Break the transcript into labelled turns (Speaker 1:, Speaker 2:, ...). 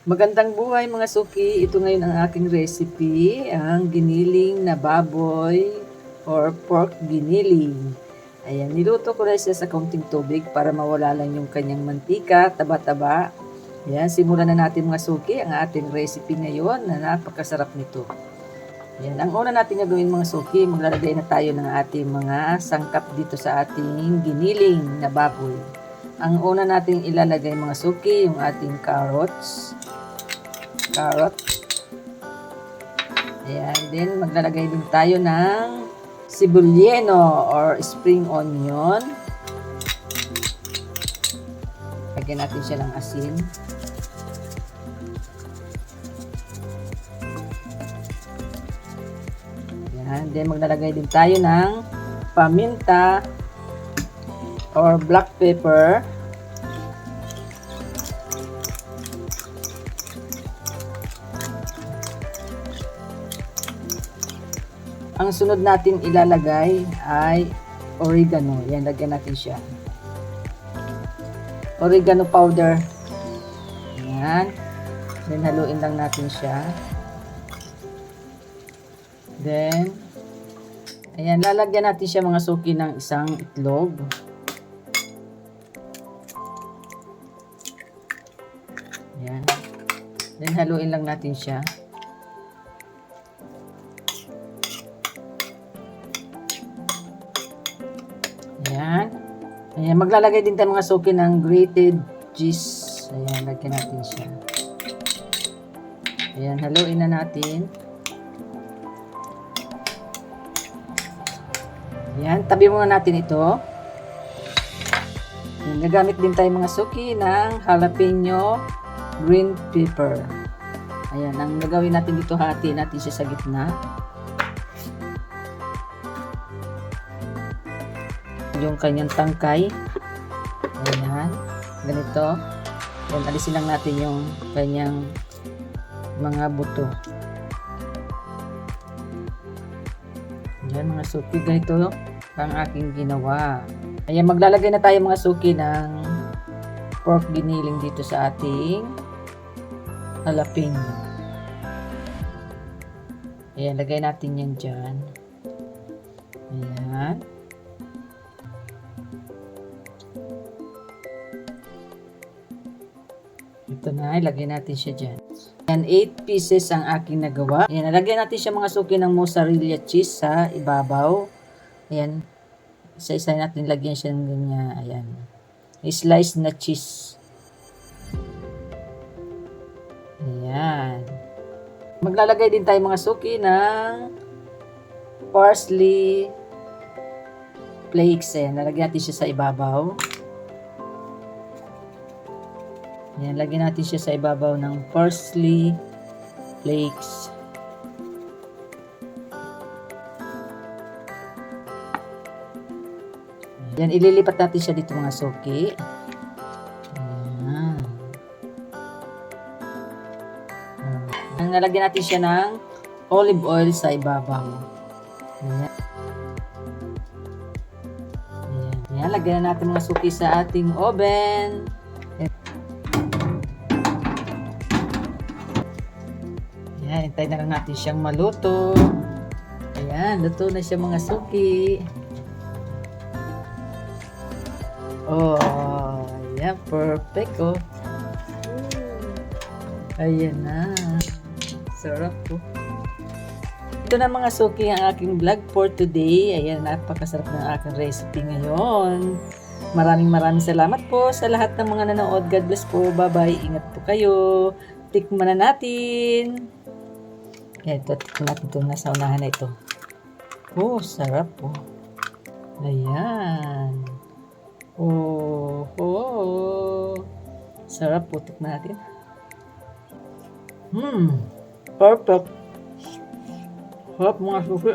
Speaker 1: Magandang buhay mga suki, ito ngayon ang aking recipe, ang giniling na baboy or pork giniling. Ayan, niluto ko na siya sa kaunting tubig para mawala lang yung kanyang mantika, taba-taba. Ayan, simulan na natin mga suki ang ating recipe ngayon na napakasarap nito. Ayan, ang una natin gagawin mga suki, maglalagay na tayo ng ating mga sangkap dito sa ating giniling na baboy. Ang una nating ilalagay mga suki, yung ating carrot. Ayan, then maglalagay din tayo ng sibulyeno or spring onion. Lagyan natin siya ng asin. Ayan, then maglalagay din tayo ng paminta or black pepper. Ang sunod natin ilalagay ay oregano. Yan, lagyan natin siya. Oregano powder. Yan. Then, haluin lang natin siya. Then, ayan, lalagyan natin siya mga suki ng isang itlog. Yan. Then, haluin lang natin siya. Ayan. Ayan, maglalagay din tayo mga suki ng grated cheese. Ayan, lagyan natin siya. Ayan, haluin na natin. Ayan, tabi muna natin ito. Ayan, nagamit din tayo mga suki ng jalapeno green pepper. Ayan, ang gagawin natin dito, hati natin siya sa gitna. Yung kanyang tangkay. Ayan. Ganito. Then, alisin lang natin yung kanyang mga buto. Ayan, mga suki. Ganito ang aking ginawa. Ayan, maglalagay na tayo mga suki ng pork giniling dito sa ating jalapeno. Ayan, lagay natin yan dyan. Ayan. Ito na, ilagay natin siya dyan. Yan, 8 pieces ang aking nagawa. Ayan, nalagyan natin siya mga suki ng mozzarella cheese sa ibabaw. Ayan, isa-isa natin lagyan siya ng ganyan. Ayan, slice na cheese. Ayan. Maglalagay din tayo mga suki ng parsley flakes. Ayan, nalagyan natin siya sa ibabaw. Ayan, lagyan natin siya sa ibabaw ng parsley flakes. Ayan, ililipat natin siya dito mga suki. Ayan. Ayan, nalagyan natin siya ng olive oil sa ibabaw. Ayan. Ayan, ayan, lagyan na natin mga suki sa ating oven. Ayan, hintayin na lang natin siyang maluto. Ayan, luto na siya mga suki. Oh, ayan, perfect oh. Ayan na. Sarap po. Ito na mga suki ang aking vlog for today. Ayan, napakasarap ng aking recipe ngayon. Maraming salamat po sa lahat ng mga nanood. God bless po. Bye-bye. Ingat po kayo. Tikman na natin. Ayan, ito, tikman natin ito. Nasa unahan na ito. Oh, sarap po. Ayan. Oh. Sarap po. Tikman natin. Perfect. Sarap mga susi.